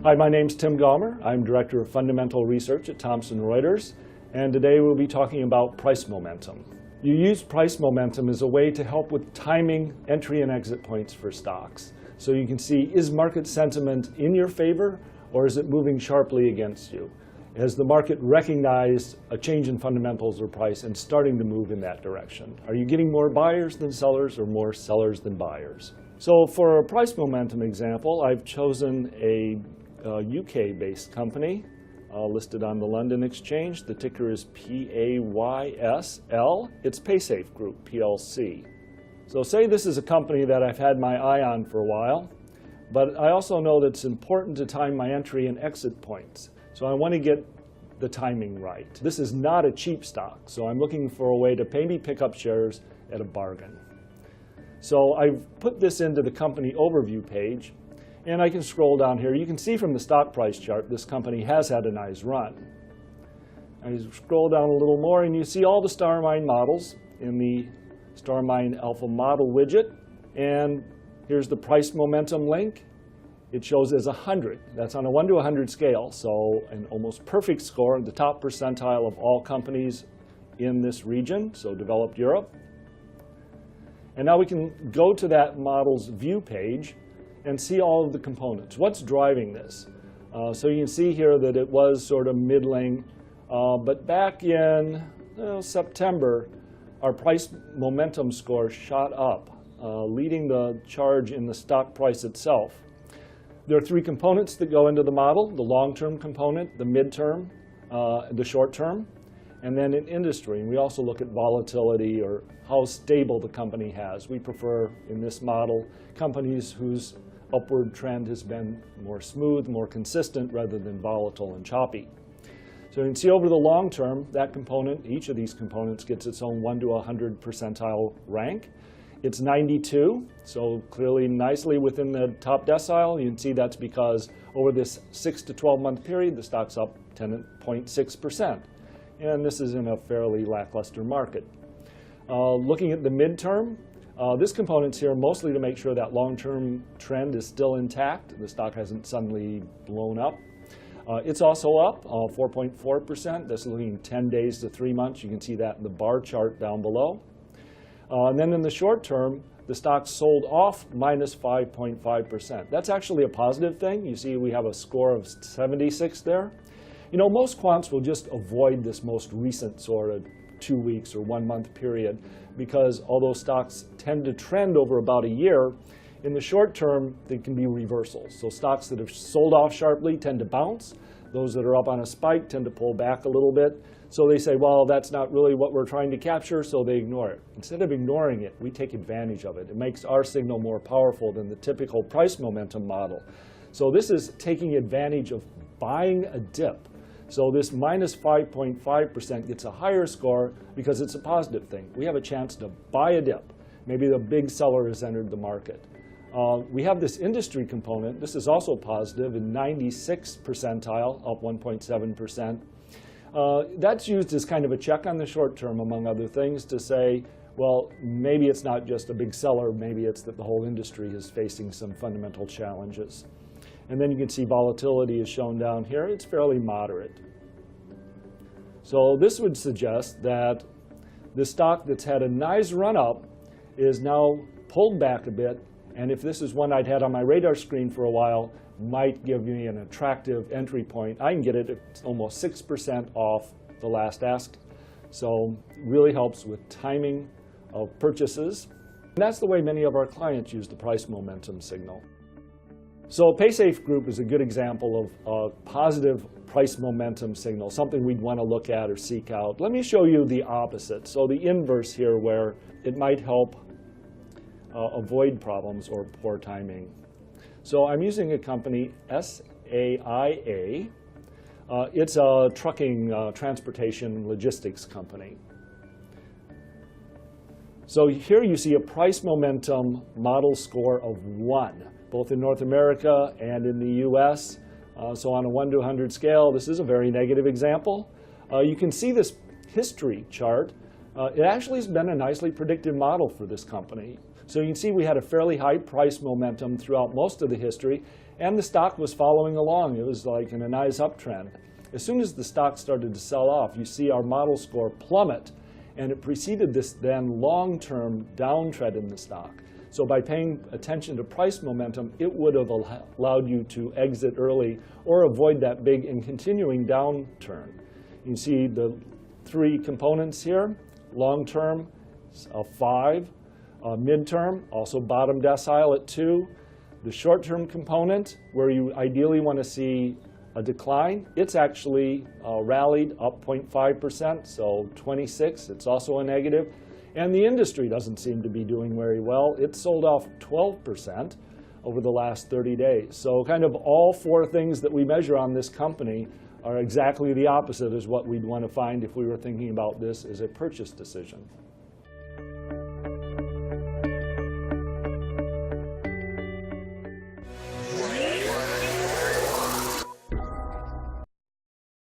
Hi, my name's Tim Gallmer. I'm Director of Fundamental Research at Thomson Reuters, and today we'll be talking about price momentum. You use price momentum as a way to help with timing entry and exit points for stocks. So you can see, is market sentiment in your favor, or is it moving sharply against you? Has the market recognized a change in fundamentals or price and starting to move in that direction? Are you getting more buyers than sellers or more sellers than buyers? So for a price momentum example, I've chosen a UK-based company listed on the London Exchange. The ticker is PAYSL. It's Paysafe Group, PLC. So say this is a company that I've had my eye on for a while, but I also know that it's important to time my entry and exit points. So I want to get the timing right. This is not a cheap stock, so I'm looking for a way to maybe pick up shares at a bargain. So I've put this into the company overview page, and I can scroll down here. You can see from the stock price chart this company has had a nice run. I scroll down a little more and you see all the StarMine models in the StarMine Alpha Model widget. And here's the price momentum link. It shows as 100. That's on a 1 to 100 scale, so an almost perfect score, the top percentile of all companies in this region, so developed Europe. And now we can go to that model's view page and see all of the components. What's driving this? So you can see here that it was sort of middling, but back in September, our price momentum score shot up, leading the charge in the stock price itself. There are three components that go into the model: the long-term component, the mid-term, the short-term, and then in industry. And we also look at volatility or how stable the company has. We prefer, in this model, companies whose upward trend has been more smooth, more consistent, rather than volatile and choppy. So you can see over the long term, that component, each of these components gets its own 1 to 100 percentile rank. It's 92, so clearly nicely within the top decile. You can see that's because over this 6 to 12 month period, the stock's up 10.6%. And this is in a fairly lackluster market. Looking at the midterm, this component's here mostly to make sure that long-term trend is still intact. The stock hasn't suddenly blown up. It's also up 4.4%. That's looking 10 days to 3 months. You can see that in the bar chart down below. And then in the short term, the stock sold off minus 5.5%. That's actually a positive thing. You see we have a score of 76 there. You know, most quants will just avoid this most recent sort of 2 weeks or 1 month period, because although stocks tend to trend over about a year, in the short term, they can be reversals. So stocks that have sold off sharply tend to bounce. Those that are up on a spike tend to pull back a little bit. So they say, well, that's not really what we're trying to capture, so they ignore it. Instead of ignoring it, we take advantage of it. It makes our signal more powerful than the typical price momentum model. So this is taking advantage of buying a dip. So this minus 5.5% gets a higher score because it's a positive thing. We have a chance to buy a dip. Maybe the big seller has entered the market. We have this industry component. This is also positive in 96 percentile, up 1.7%. That's used as kind of a check on the short term, among other things, to say, well, maybe it's not just a big seller. Maybe it's that the whole industry is facing some fundamental challenges. And then you can see volatility is shown down here. It's fairly moderate. So this would suggest that the stock that's had a nice run up is now pulled back a bit. And if this is one I'd had on my radar screen for a while, might give me an attractive entry point. I can get it at almost 6% off the last ask. So really helps with timing of purchases. And that's the way many of our clients use the price momentum signal. So Paysafe Group is a good example of a positive price momentum signal, something we'd want to look at or seek out. Let me show you the opposite. So the inverse here, where it might help avoid problems or poor timing. So I'm using a company, SAIA. It's a trucking, transportation, logistics company. So here you see a price momentum model score of 1, both in North America and in the US. So on a 1 to 100 scale, this is a very negative example. You can see this history chart. It actually has been a nicely predictive model for this company. So you can see we had a fairly high price momentum throughout most of the history, And the stock was following along. It was like in a nice uptrend. As soon as the stock started to sell off, you see our model score plummet, and it preceded this then long-term downtrend in the stock. So by paying attention to price momentum, it would have allowed you to exit early or avoid that big and continuing downturn. You can see the three components here. Long-term, a 5. Mid-term, also bottom decile at 2. The short-term component, where you ideally want to see a decline, it's actually rallied up 0.5%, so 26. It's also a negative. And the industry doesn't seem to be doing very well. It sold off 12% over the last 30 days. So kind of all four things that we measure on this company are exactly the opposite as what we'd want to find if we were thinking about this as a purchase decision.